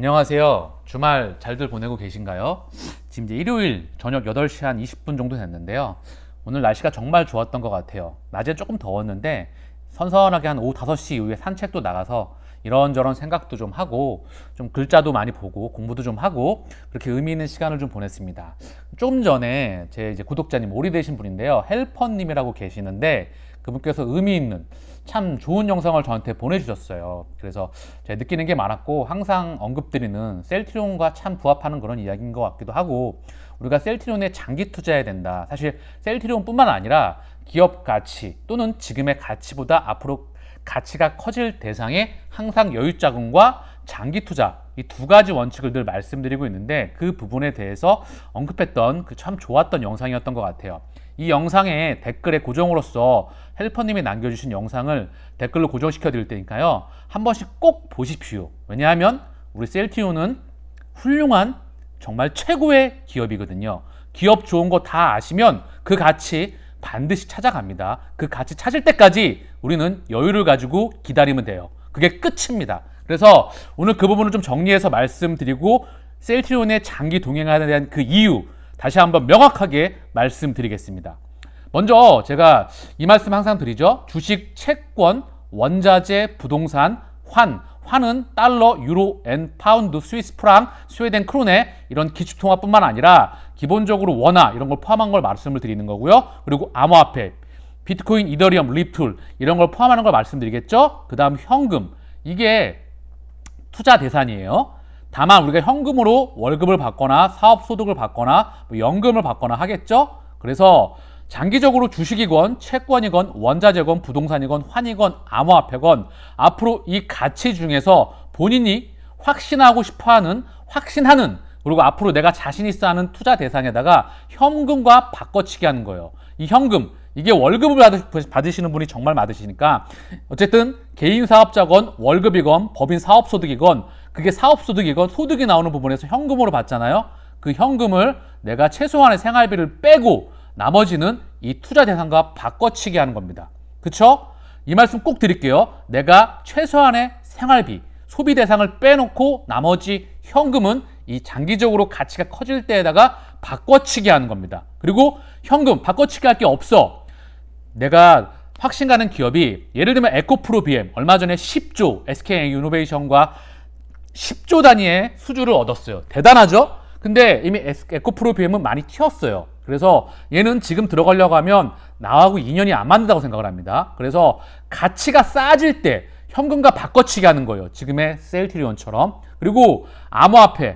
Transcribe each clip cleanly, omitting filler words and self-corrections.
안녕하세요. 주말 잘들 보내고 계신가요? 지금 이제 일요일 저녁 8시 한 20분 정도 됐는데요. 오늘 날씨가 정말 좋았던 것 같아요. 낮에 조금 더웠는데 선선하게 한 오후 5시 이후에 산책도 나가서 이런저런 생각도 좀 하고 좀 글자도 많이 보고 공부도 좀 하고 그렇게 의미 있는 시간을 좀 보냈습니다. 조금 전에 제 이제 구독자님 오래되신 분인데요. 헬퍼님이라고 계시는데 그분께서 의미 있는 참 좋은 영상을 저한테 보내주셨어요. 그래서 제가 느끼는 게 많았고 항상 언급드리는 셀트리온과 참 부합하는 그런 이야기인 것 같기도 하고, 우리가 셀트리온에 장기 투자해야 된다. 사실 셀트리온뿐만 아니라 기업 가치 또는 지금의 가치보다 앞으로 가치가 커질 대상에 항상 여유 자금과 장기 투자, 이 두 가지 원칙을 늘 말씀드리고 있는데 그 부분에 대해서 언급했던 그 참 좋았던 영상이었던 것 같아요. 이 영상에 댓글에 고정으로서 헬퍼님이 남겨주신 영상을 댓글로 고정시켜 드릴 테니까요, 한 번씩 꼭 보십시오. 왜냐하면 우리 셀트리온은 훌륭한 정말 최고의 기업이거든요. 기업 좋은 거 다 아시면 그 가치 반드시 찾아갑니다. 그 가치 찾을 때까지 우리는 여유를 가지고 기다리면 돼요. 그게 끝입니다. 그래서 오늘 그 부분을 좀 정리해서 말씀드리고 셀트리온의 장기 동행하는 대한 그 이유 다시 한번 명확하게 말씀드리겠습니다. 먼저 제가 이 말씀 항상 드리죠. 주식, 채권, 원자재, 부동산, 환은 달러, 유로, 엔, 파운드, 스위스 프랑, 스웨덴 크로네 이런 기축통화뿐만 아니라 기본적으로 원화 이런 걸 포함한 걸 말씀을 드리는 거고요. 그리고 암호화폐, 비트코인, 이더리움, 립툴 이런 걸 포함하는 걸 말씀드리겠죠. 그 다음 현금, 이게 투자 대산이에요. 다만 우리가 현금으로 월급을 받거나 사업소득을 받거나 연금을 받거나 하겠죠. 그래서 장기적으로 주식이건 채권이건 원자재건 부동산이건 환이건 암호화폐건 앞으로 이 가치 중에서 본인이 확신하고 싶어하는, 확신하는, 그리고 앞으로 내가 자신 있어 하는 투자 대상에다가 현금과 바꿔치기 하는 거예요. 이 현금, 이게 월급을 받으시는 분이 정말 많으시니까 어쨌든 개인 사업자건 월급이건 법인 사업소득이건 그게 사업소득이건 소득이 나오는 부분에서 현금으로 받잖아요. 그 현금을 내가 최소한의 생활비를 빼고 나머지는 이 투자 대상과 바꿔치기 하는 겁니다. 그쵸? 이 말씀 꼭 드릴게요. 내가 최소한의 생활비, 소비 대상을 빼놓고 나머지 현금은 이 장기적으로 가치가 커질 때에다가 바꿔치기 하는 겁니다. 그리고 현금 바꿔치기 할 게 없어. 내가 확신 가는 기업이 예를 들면 에코프로 BM 얼마 전에 10조 SK이노베이션과 10조 단위의 수주를 얻었어요. 대단하죠? 근데 이미 에코프로 BM은 많이 튀었어요. 그래서 얘는 지금 들어가려고 하면 나하고 인연이 안 맞는다고 생각을 합니다. 그래서 가치가 싸질 때 현금과 바꿔치기 하는 거예요. 지금의 셀트리온처럼. 그리고 암호화폐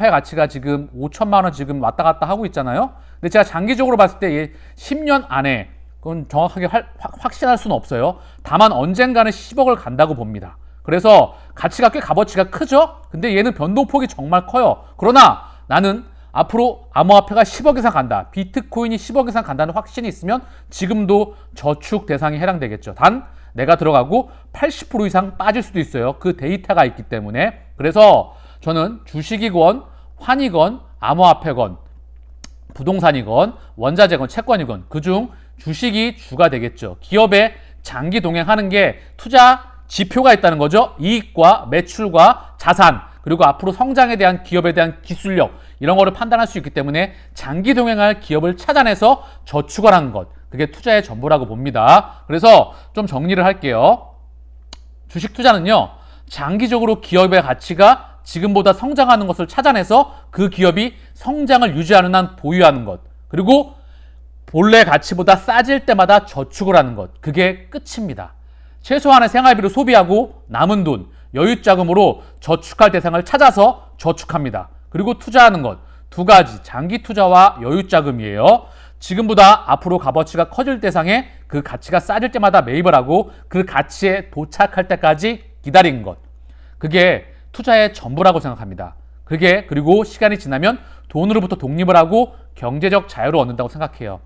가치가 지금 5천만 원 지금 왔다 갔다 하고 있잖아요. 근데 제가 장기적으로 봤을 때 얘 10년 안에 그건 정확하게 확신할 수는 없어요. 다만 언젠가는 10억을 간다고 봅니다. 그래서 가치가 꽤 값어치가 크죠? 근데 얘는 변동폭이 정말 커요. 그러나 나는 앞으로 암호화폐가 10억 이상 간다, 비트코인이 10억 이상 간다는 확신이 있으면 지금도 저축 대상에 해당되겠죠. 단 내가 들어가고 80% 이상 빠질 수도 있어요. 그 데이터가 있기 때문에. 그래서 저는 주식이건 환이건 암호화폐건 부동산이건 원자재건 채권이건 그중 주식이 주가 되겠죠. 기업에 장기 동행하는 게 투자 지표가 있다는 거죠. 이익과 매출과 자산, 그리고 앞으로 성장에 대한 기업에 대한 기술력 이런 거를 판단할 수 있기 때문에 장기 동행할 기업을 찾아내서 저축을 하는 것, 그게 투자의 전부라고 봅니다. 그래서 좀 정리를 할게요. 주식 투자는요, 장기적으로 기업의 가치가 지금보다 성장하는 것을 찾아내서 그 기업이 성장을 유지하는 한 보유하는 것, 그리고 본래 가치보다 싸질 때마다 저축을 하는 것, 그게 끝입니다. 최소한의 생활비로 소비하고 남은 돈, 여유자금으로 저축할 대상을 찾아서 저축합니다. 그리고 투자하는 것, 두 가지, 장기 투자와 여유자금이에요. 지금보다 앞으로 값어치가 커질 대상에 그 가치가 싸질 때마다 매입을 하고 그 가치에 도착할 때까지 기다린 것, 그게 투자의 전부라고 생각합니다. 그리고 시간이 지나면 돈으로부터 독립을 하고 경제적 자유를 얻는다고 생각해요.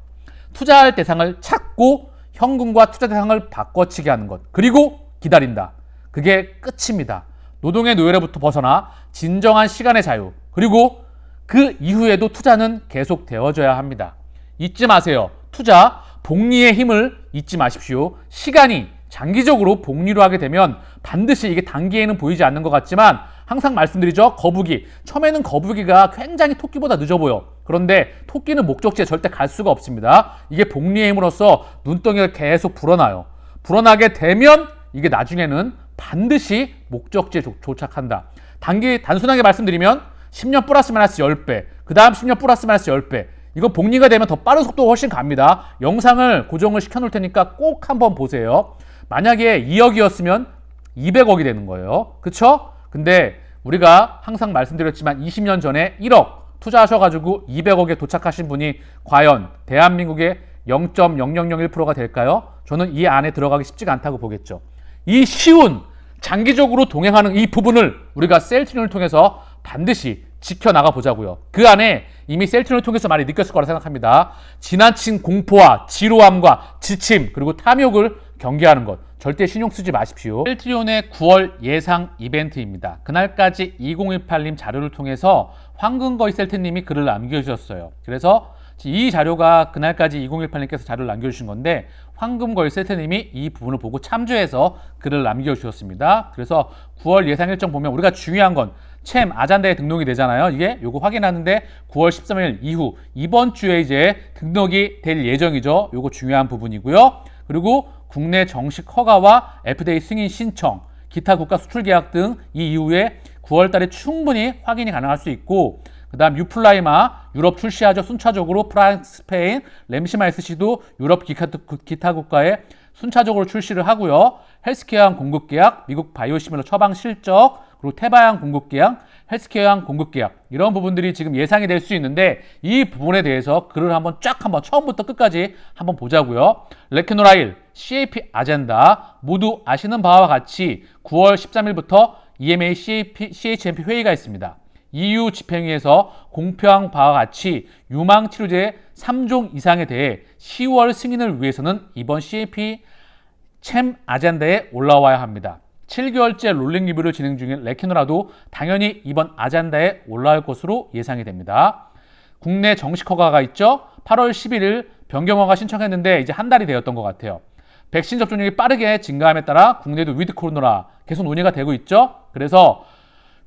투자할 대상을 찾고 현금과 투자 대상을 바꿔치기 하는 것, 그리고 기다린다. 그게 끝입니다. 노동의 노예로부터 벗어나 진정한 시간의 자유, 그리고 그 이후에도 투자는 계속 되어져야 합니다. 잊지 마세요. 투자, 복리의 힘을 잊지 마십시오. 시간이 장기적으로 복리로 하게 되면 반드시 이게 단기에는 보이지 않는 것 같지만 항상 말씀드리죠. 거북이. 처음에는 거북이가 굉장히 토끼보다 늦어 보여. 그런데 토끼는 목적지에 절대 갈 수가 없습니다. 이게 복리의 힘으로써 눈덩이가 계속 불어나요. 불어나게 되면 이게 나중에는 반드시 목적지에 도착한다. 단순하게 말씀드리면 10년 플러스 마이너스 10배, 그 다음 10년 플러스 마이너스 10배. 이거 복리가 되면 더 빠른 속도가 훨씬 갑니다. 영상을 고정을 시켜 놓을 테니까 꼭 한번 보세요. 만약에 2억이었으면 200억이 되는 거예요. 그쵸? 근데 우리가 항상 말씀드렸지만 20년 전에 1억 투자하셔가지고 200억에 도착하신 분이 과연 대한민국의 0.0001%가 될까요? 저는 이 안에 들어가기 쉽지가 않다고 보겠죠. 이 쉬운 장기적으로 동행하는 이 부분을 우리가 셀트리온을 통해서 반드시 지켜나가 보자고요. 그 안에 이미 셀트리온을 통해서 많이 느꼈을 거라 생각합니다. 지나친 공포와 지루함과 지침 그리고 탐욕을 경계하는 것. 절대 신경 쓰지 마십시오. 셀트리온의 9월 예상 이벤트입니다. 그날까지 2018님 자료를 통해서 황금거위 셀트님이 글을 남겨주셨어요. 그래서 이 자료가 그날까지 2018님께서 자료를 남겨주신 건데 황금거위 셀트님이 이 부분을 보고 참조해서 글을 남겨주셨습니다. 그래서 9월 예상 일정 보면 우리가 중요한 건 챔 아잔다에 등록이 되잖아요. 이게 요거 확인하는데 9월 13일 이후 이번 주에 이제 등록이 될 예정이죠. 요거 중요한 부분이고요. 그리고 국내 정식 허가와 FDA 승인 신청, 기타 국가 수출 계약 등 이 이후에 9월 달에 충분히 확인이 가능할 수 있고 그 다음 유플라이마 유럽 출시하죠. 순차적으로 프랑스, 스페인, 램시마이스시도 유럽 기타 국가에 순차적으로 출시를 하고요. 헬스케어항 공급 계약, 미국 바이오시밀러 처방 실적, 그리고 테바항 공급 계약, 헬스케어항 공급 계약 이런 부분들이 지금 예상이 될 수 있는데 이 부분에 대해서 글을 한번 처음부터 끝까지 한번 보자고요. 레케노라일, CAP 아젠다 모두 아시는 바와 같이 9월 13일부터 EMA CHMP 회의가 있습니다. EU 집행위에서 공표한 바와 같이 유망 치료제 3종 이상에 대해 10월 승인을 위해서는 이번 CAP 챔 아젠다에 올라와야 합니다. 7개월째 롤링 리뷰를 진행 중인 레케노라도 당연히 이번 아젠다에 올라올 것으로 예상이 됩니다. 국내 정식 허가가 있죠. 8월 11일 변경 허가 신청했는데 이제 한 달이 되었던 것 같아요. 백신 접종률이 빠르게 증가함에 따라 국내도 위드 코로나 계속 논의가 되고 있죠. 그래서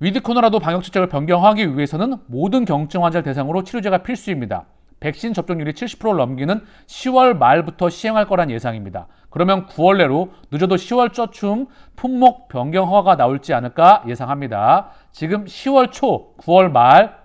위드 코로나도 방역 정책을 변경하기 위해서는 모든 경증 환자를 대상으로 치료제가 필수입니다. 백신 접종률이 70%를 넘기는 10월 말부터 시행할 거란 예상입니다. 그러면 9월 내로 늦어도 10월 초쯤 품목 변경 허가가 나올지 않을까 예상합니다. 지금 10월 초, 9월 말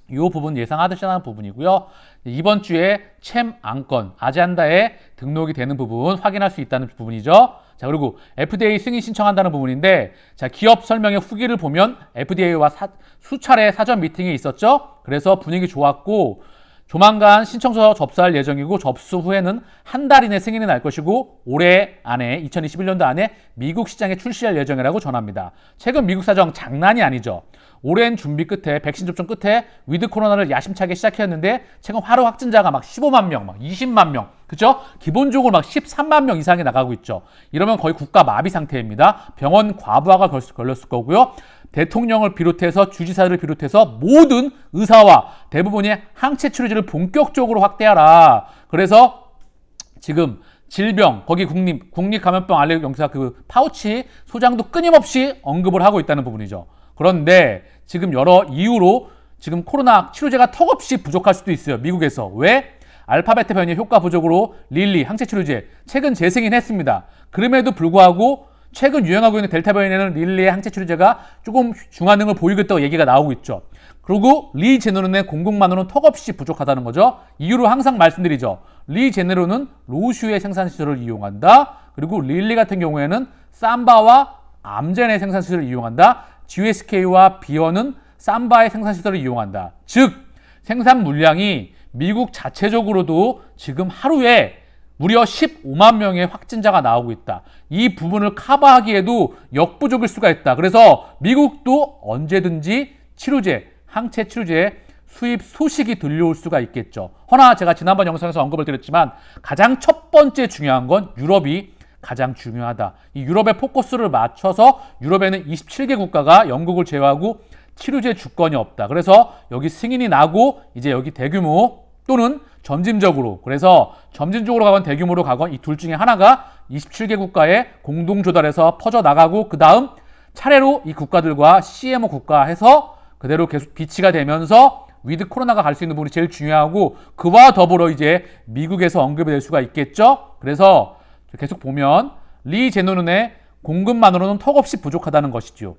이 부분 예상하시는 부분이고요. 이번 주에 챔 안건, 아젠다에 등록이 되는 부분 확인할 수 있다는 부분이죠. 자, 그리고 FDA 승인 신청한다는 부분인데 자, 기업 설명의 후기를 보면 FDA와 수차례 사전 미팅이 있었죠. 그래서 분위기 좋았고 조만간 신청서 접수할 예정이고 접수 후에는 한 달 이내 승인이 날 것이고 올해 안에 2021년도 안에 미국 시장에 출시할 예정이라고 전합니다. 최근 미국 사정 장난이 아니죠. 오랜 준비 끝에 백신 접종 끝에 위드 코로나를 야심차게 시작했는데 최근 하루 확진자가 막 15만 명, 막 20만 명, 그죠? 기본적으로 막 13만 명 이상이 나가고 있죠. 이러면 거의 국가 마비 상태입니다. 병원 과부하가 걸렸을 거고요. 대통령을 비롯해서 주지사를 비롯해서 모든 의사와 대부분의 항체 치료제를 본격적으로 확대하라. 그래서 지금 질병, 거기 국립감염병 알레르기 연구사 그 파우치 소장도 끊임없이 언급을 하고 있다는 부분이죠. 그런데 지금 여러 이유로 지금 코로나 치료제가 턱없이 부족할 수도 있어요. 미국에서. 왜? 알파베타 변이 효과 부족으로 릴리 항체 치료제 최근 재승인했습니다. 그럼에도 불구하고 최근 유행하고 있는 델타 변이에는 릴리의 항체 치료제가 조금 중환능을 보이겠다고 얘기가 나오고 있죠. 그리고 리제네론의 공급만으로는 턱없이 부족하다는 거죠. 이유로 항상 말씀드리죠. 리제네론은 로슈의 생산시설을 이용한다. 그리고 릴리 같은 경우에는 삼바와 암젠의 생산시설을 이용한다. GSK와 비어는 삼바의 생산시설을 이용한다. 즉 생산 물량이 미국 자체적으로도 지금 하루에 무려 15만 명의 확진자가 나오고 있다. 이 부분을 커버하기에도 역부족일 수가 있다. 그래서 미국도 언제든지 치료제, 항체 치료제 수입 소식이 들려올 수가 있겠죠. 허나 제가 지난번 영상에서 언급을 드렸지만 가장 첫 번째 중요한 건 유럽이 가장 중요하다. 이 유럽에 포커스를 맞춰서 유럽에는 27개 국가가 영국을 제외하고 치료제 주권이 없다. 그래서 여기 승인이 나고 이제 여기 대규모 또는 점진적으로, 그래서 점진적으로 가건 대규모로 가건 이 둘 중에 하나가 27개 국가에 공동 조달해서 퍼져나가고 그 다음 차례로 이 국가들과 CMO 국가 해서 그대로 계속 비치가 되면서 위드 코로나가 갈 수 있는 부분이 제일 중요하고 그와 더불어 이제 미국에서 언급이 될 수가 있겠죠. 그래서 계속 보면 리 제노는의 공급만으로는 턱없이 부족하다는 것이죠.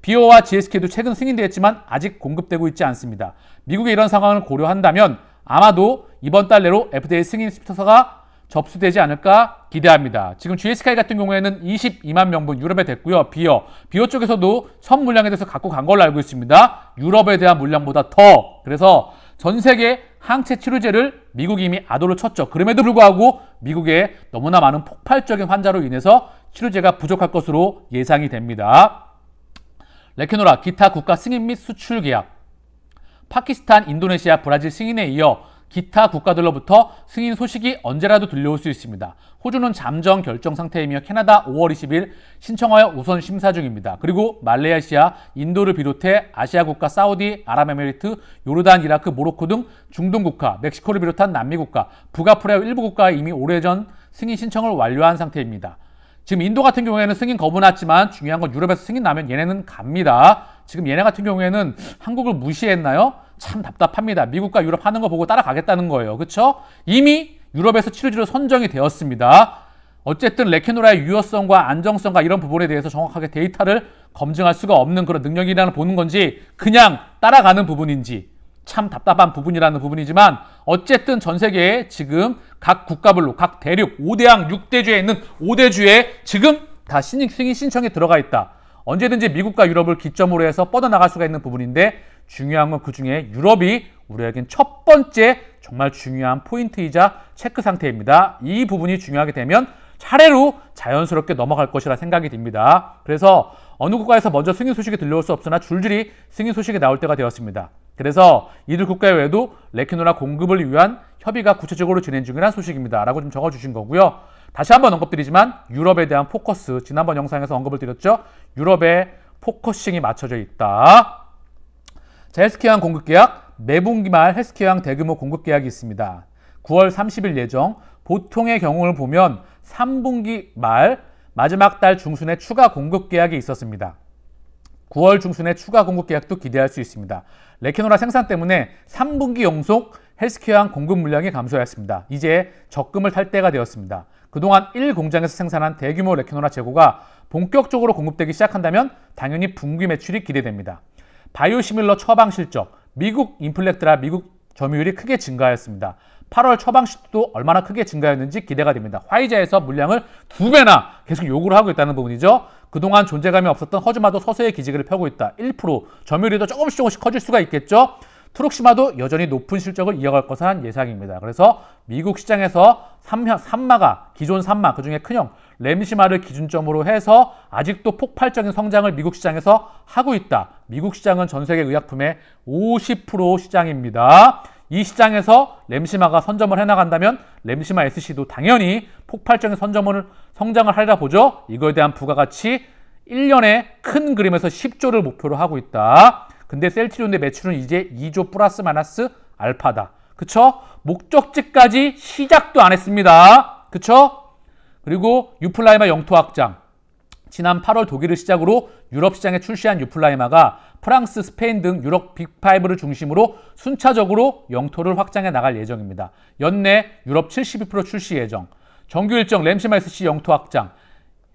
비오와 GSK도 최근 승인되었지만 아직 공급되고 있지 않습니다. 미국의 이런 상황을 고려한다면 아마도 이번 달 내로 FDA 승인 심사가 접수되지 않을까 기대합니다. 지금 GSK 같은 경우에는 22만 명분 유럽에 됐고요. 비오 쪽에서도 선 물량에 대해서 갖고 간 걸로 알고 있습니다. 유럽에 대한 물량보다 더. 그래서 전 세계 항체 치료제를 미국이 이미 아도를 쳤죠. 그럼에도 불구하고 미국에 너무나 많은 폭발적인 환자로 인해서 치료제가 부족할 것으로 예상이 됩니다. 레케노라 기타 국가 승인 및 수출 계약. 파키스탄, 인도네시아, 브라질 승인에 이어 기타 국가들로부터 승인 소식이 언제라도 들려올 수 있습니다. 호주는 잠정 결정 상태이며 캐나다 5월 20일 신청하여 우선 심사 중입니다. 그리고 말레이시아, 인도를 비롯해 아시아 국가 사우디, 아랍에미리트, 요르단, 이라크, 모로코 등 중동 국가, 멕시코를 비롯한 남미 국가, 북아프리카 일부 국가에 이미 오래전 승인 신청을 완료한 상태입니다. 지금 인도 같은 경우에는 승인 거부 났지만 중요한 건 유럽에서 승인 나면 얘네는 갑니다. 지금 얘네 같은 경우에는 한국을 무시했나요? 참 답답합니다. 미국과 유럽 하는 거 보고 따라가겠다는 거예요. 그렇죠? 이미 유럽에서 치료제로 선정이 되었습니다. 어쨌든 레케노라의 유효성과 안정성과 이런 부분에 대해서 정확하게 데이터를 검증할 수가 없는 그런 능력이라는 보는 건지 그냥 따라가는 부분인지 참 답답한 부분이라는 부분이지만 어쨌든 전 세계에 지금 각 국가별로 각 대륙 5대양 6대주에 있는 5대주에 지금 다 승인 신청이 들어가 있다. 언제든지 미국과 유럽을 기점으로 해서 뻗어나갈 수가 있는 부분인데 중요한 건 그중에 유럽이 우리에겐 첫 번째 정말 중요한 포인트이자 체크 상태입니다. 이 부분이 중요하게 되면 차례로 자연스럽게 넘어갈 것이라 생각이 듭니다. 그래서 어느 국가에서 먼저 승인 소식이 들려올 수 없으나 줄줄이 승인 소식이 나올 때가 되었습니다. 그래서 이들 국가 외에도 레케노라 공급을 위한 협의가 구체적으로 진행 중이라는 소식입니다. 라고 좀 적어주신 거고요. 다시 한번 언급드리지만 유럽에 대한 포커스, 지난번 영상에서 언급을 드렸죠. 유럽에 포커싱이 맞춰져 있다. 자, 헬스케어항 공급 계약, 매분기 말 헬스케어항 대규모 공급 계약이 있습니다. 9월 30일 예정, 보통의 경우를 보면 3분기 말 마지막 달 중순에 추가 공급 계약이 있었습니다. 9월 중순에 추가 공급 계약도 기대할 수 있습니다. 레케노라 생산 때문에 3분기 연속 헬스케어항 공급 물량이 감소했습니다. 이제 적금을 탈 때가 되었습니다. 그동안 1공장에서 생산한 대규모 레케노라 재고가 본격적으로 공급되기 시작한다면 당연히 분기 매출이 기대됩니다. 바이오시밀러 처방 실적, 미국 인플렉트라 미국 점유율이 크게 증가하였습니다. 8월 처방 실적도 얼마나 크게 증가했는지 기대가 됩니다. 화이자에서 물량을 2배나 계속 요구를 하고 있다는 부분이죠. 그동안 존재감이 없었던 허즈마도 서서히 기지개를 펴고 있다. 1%, 점유율이 더 조금씩 커질 수가 있겠죠. 트룩시마도 여전히 높은 실적을 이어갈 것은 예상입니다. 그래서 미국 시장에서 기존 3마, 그중에 큰형 램시마를 기준점으로 해서 아직도 폭발적인 성장을 미국 시장에서 하고 있다. 미국 시장은 전 세계 의약품의 50% 시장입니다. 이 시장에서 램시마가 선점을 해나간다면 램시마 SC도 당연히 폭발적인 성장을 하리라 보죠. 이거에 대한 부가가치 1년에 큰 그림에서 10조를 목표로 하고 있다. 근데 셀트리온의 매출은 이제 2조 플러스 마이너스 알파다. 그쵸? 목적지까지 시작도 안 했습니다. 그쵸? 그리고 유플라이마 영토 확장. 지난 8월 독일을 시작으로 유럽 시장에 출시한 유플라이마가 프랑스, 스페인 등 유럽 빅5를 중심으로 순차적으로 영토를 확장해 나갈 예정입니다. 연내 유럽 72% 출시 예정. 정규 일정 램시마 SC 영토 확장.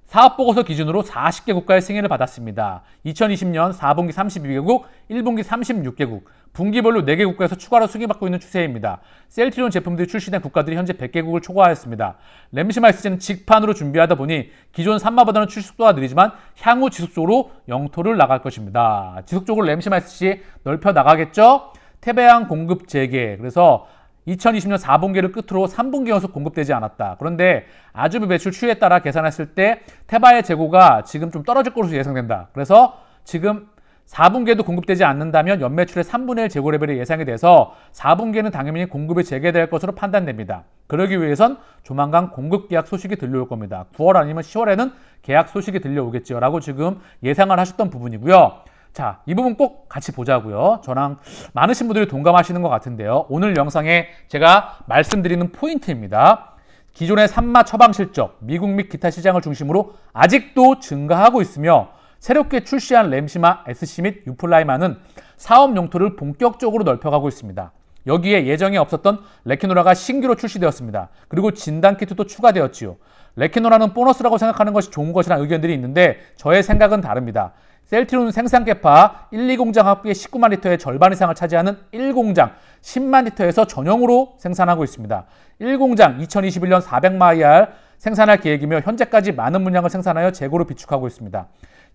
사업보고서 기준으로 40개 국가의 승인을 받았습니다. 2020년 4분기 32개국, 1분기 36개국, 분기별로 4개 국가에서 추가로 승인받고 있는 추세입니다. 셀트리온 제품들이 출시된 국가들이 현재 100개국을 초과하였습니다. 램시마 SC는 직판으로 준비하다 보니 기존 3마보다는 출시 속도가 느리지만 향후 지속적으로 영토를 나갈 것입니다. 지속적으로 램시마 SC 넓혀 나가겠죠? 태배양 공급 재개. 그래서 2020년 4분기를 끝으로 3분기 연속 공급되지 않았다. 그런데 아주비 매출 추이에 따라 계산했을 때 테바의 재고가 지금 좀 떨어질 것으로 예상된다. 그래서 지금 4분기에도 공급되지 않는다면 연매출의 3분의 1 재고 레벨이 예상이 돼서 4분기에는 당연히 공급이 재개될 것으로 판단됩니다. 그러기 위해선 조만간 공급 계약 소식이 들려올 겁니다. 9월 아니면 10월에는 계약 소식이 들려오겠죠. 라고 지금 예상을 하셨던 부분이고요. 자, 이 부분 꼭 같이 보자고요. 저랑 많으신 분들이 동감하시는 것 같은데요. 오늘 영상에 제가 말씀드리는 포인트입니다. 기존의 3마 처방 실적, 미국 및 기타 시장을 중심으로 아직도 증가하고 있으며 새롭게 출시한 램시마 SC 및 유플라이마는 사업 용토를 본격적으로 넓혀가고 있습니다. 여기에 예정에 없었던 레키노라가 신규로 출시되었습니다. 그리고 진단키트도 추가되었지요. 레키노라는 보너스라고 생각하는 것이 좋은 것이라는 의견들이 있는데 저의 생각은 다릅니다. 셀트리온 생산 계파 1, 2공장 합계 19만 리터의 절반 이상을 차지하는 1공장 10만 리터에서 전용으로 생산하고 있습니다. 1공장 2021년 400마이알 생산할 계획이며 현재까지 많은 물량을 생산하여 재고로 비축하고 있습니다.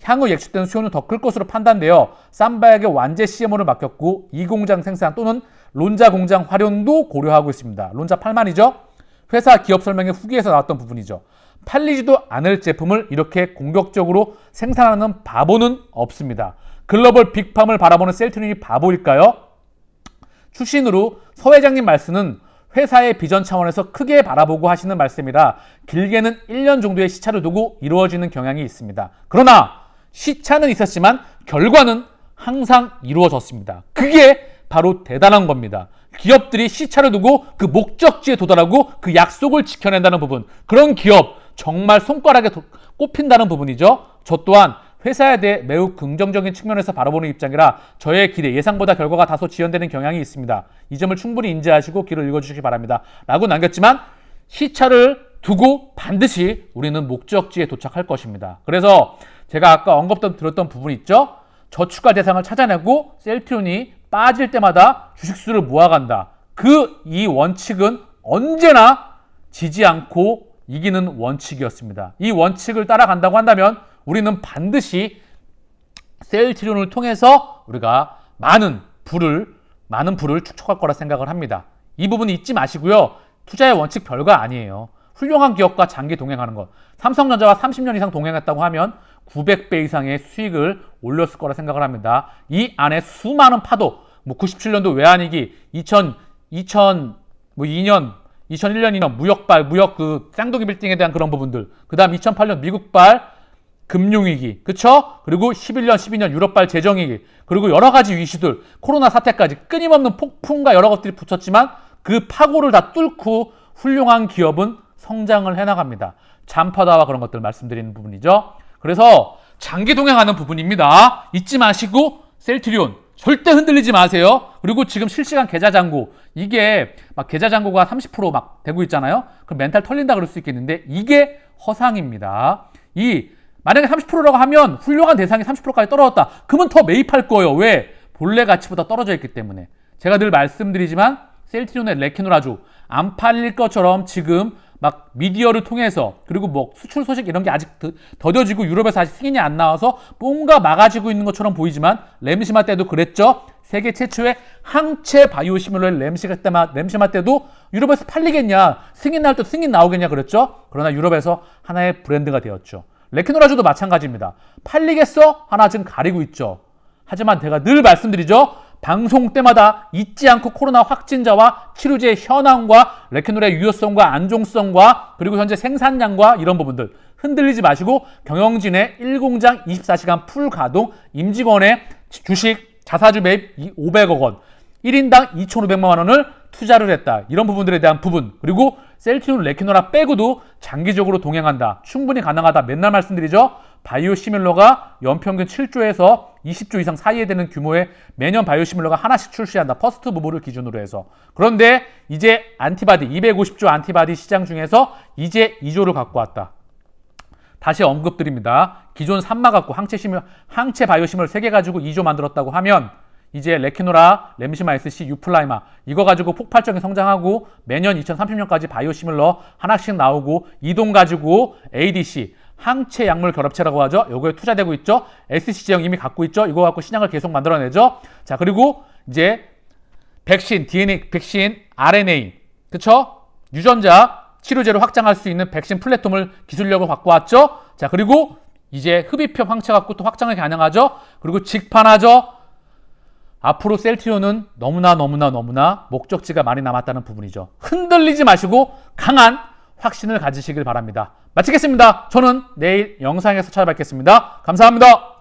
향후 예측되는 수요는 더 클 것으로 판단되어 삼바에게 완제 CMO를 맡겼고 2공장 생산 또는 론자 공장 활용도 고려하고 있습니다. 론자 8만이죠? 회사 기업 설명의 후기에서 나왔던 부분이죠. 팔리지도 않을 제품을 이렇게 공격적으로 생산하는 바보는 없습니다. 글로벌 빅팜을 바라보는 셀트리온이 바보일까요? 출신으로 서 회장님 말씀은 회사의 비전 차원에서 크게 바라보고 하시는 말씀이라 길게는 1년 정도의 시차를 두고 이루어지는 경향이 있습니다. 그러나 시차는 있었지만 결과는 항상 이루어졌습니다. 그게 바로 대단한 겁니다. 기업들이 시차를 두고 그 목적지에 도달하고 그 약속을 지켜낸다는 부분, 그런 기업 정말 손가락에 꼽힌다는 부분이죠. 저 또한 회사에 대해 매우 긍정적인 측면에서 바라보는 입장이라 저의 기대, 예상보다 결과가 다소 지연되는 경향이 있습니다. 이 점을 충분히 인지하시고 귀를 읽어주시기 바랍니다. 라고 남겼지만 시차를 두고 반드시 우리는 목적지에 도착할 것입니다. 그래서 제가 아까 드렸던 부분 있죠? 저축가 대상을 찾아내고 셀트리온이 빠질 때마다 주식수를 모아간다. 이 원칙은 언제나 지지 않고 이기는 원칙이었습니다. 이 원칙을 따라간다고 한다면 우리는 반드시 셀트리온을 통해서 우리가 많은 부를 축적할 거라 생각을 합니다. 이 부분 잊지 마시고요. 투자의 원칙 별거 아니에요. 훌륭한 기업과 장기 동행하는 것. 삼성전자와 30년 이상 동행했다고 하면 900배 이상의 수익을 올렸을 거라 생각을 합니다. 이 안에 수많은 파도, 97년도 외환위기, 2001년, 2년 무역 그 쌍둥이 빌딩에 대한 그런 부분들, 그 다음 2008년 미국발 금융위기, 그쵸? 그리고 12년 유럽발 재정위기, 그리고 여러 가지 이슈들, 코로나 사태까지 끊임없는 폭풍과 여러 것들이 붙었지만 그 파고를 다 뚫고 훌륭한 기업은 성장을 해나갑니다. 잠파다와 그런 것들 말씀드리는 부분이죠. 그래서 장기 동행하는 부분입니다. 잊지 마시고 셀트리온 절대 흔들리지 마세요. 그리고 지금 실시간 계좌 잔고, 이게 막 계좌 잔고가 30% 막 되고 있잖아요. 그럼 멘탈 털린다 그럴 수 있겠는데 이게 허상입니다. 만약에 30%라고 하면 훌륭한 대상이 30%까지 떨어졌다. 그러면 더 매입할 거예요. 왜? 본래 가치보다 떨어져 있기 때문에. 제가 늘 말씀드리지만 셀트리온의 레키노라주 안 팔릴 것처럼 지금 막 미디어를 통해서, 그리고 뭐 수출 소식 이런 게 아직 더뎌지고 유럽에서 아직 승인이 안 나와서 뭔가 막아지고 있는 것처럼 보이지만 램시마 때도 그랬죠. 세계 최초의 항체 바이오시밀러의 램시마 때도 유럽에서 팔리겠냐, 승인 나올 때 승인 나오겠냐 그랬죠. 그러나 유럽에서 하나의 브랜드가 되었죠. 레키노라주도 마찬가지입니다. 팔리겠어? 하나 지금 가리고 있죠. 하지만 제가 늘 말씀드리죠. 방송 때마다 잊지 않고 코로나 확진자와 치료제의 현황과 레키노라의 유효성과 안정성과 그리고 현재 생산량과 이런 부분들 흔들리지 마시고 경영진의 1공장 24시간 풀 가동, 임직원의 주식 자사주 매입 500억 원, 1인당 2,500만 원을 투자를 했다. 이런 부분들에 대한 부분, 그리고 셀트리온 레키노라 빼고도 장기적으로 동행한다. 충분히 가능하다. 맨날 말씀드리죠. 바이오시밀러가 연평균 7조에서 20조 이상 사이에 되는 규모의 매년 바이오시밀러가 하나씩 출시한다. 퍼스트 무브를 기준으로 해서. 그런데 이제 안티바디, 250조 안티바디 시장 중에서 이제 2조를 갖고 왔다. 다시 언급드립니다. 기존 3마 갖고 항체 바이오시밀러 3개 가지고 2조 만들었다고 하면 이제 레키노라, 램시마 SC, 유플라이마 이거 가지고 폭발적인 성장하고 매년 2030년까지 바이오시밀러 하나씩 나오고 이동 가지고 ADC, 항체 약물 결합체라고 하죠. 요거에 투자되고 있죠. SC 제형 이미 갖고 있죠. 이거 갖고 신약을 계속 만들어내죠. 자, 그리고 이제 백신, DNA, 백신, RNA, 그쵸? 유전자 치료제로 확장할 수 있는 백신 플랫폼을 기술력을 갖고 왔죠. 자, 그리고 이제 흡입형 항체 갖고 또 확장이 가능하죠. 그리고 직판하죠. 앞으로 셀트리온은 너무나 목적지가 많이 남았다는 부분이죠. 흔들리지 마시고 강한 확신을 가지시길 바랍니다. 마치겠습니다. 저는 내일 영상에서 찾아뵙겠습니다. 감사합니다.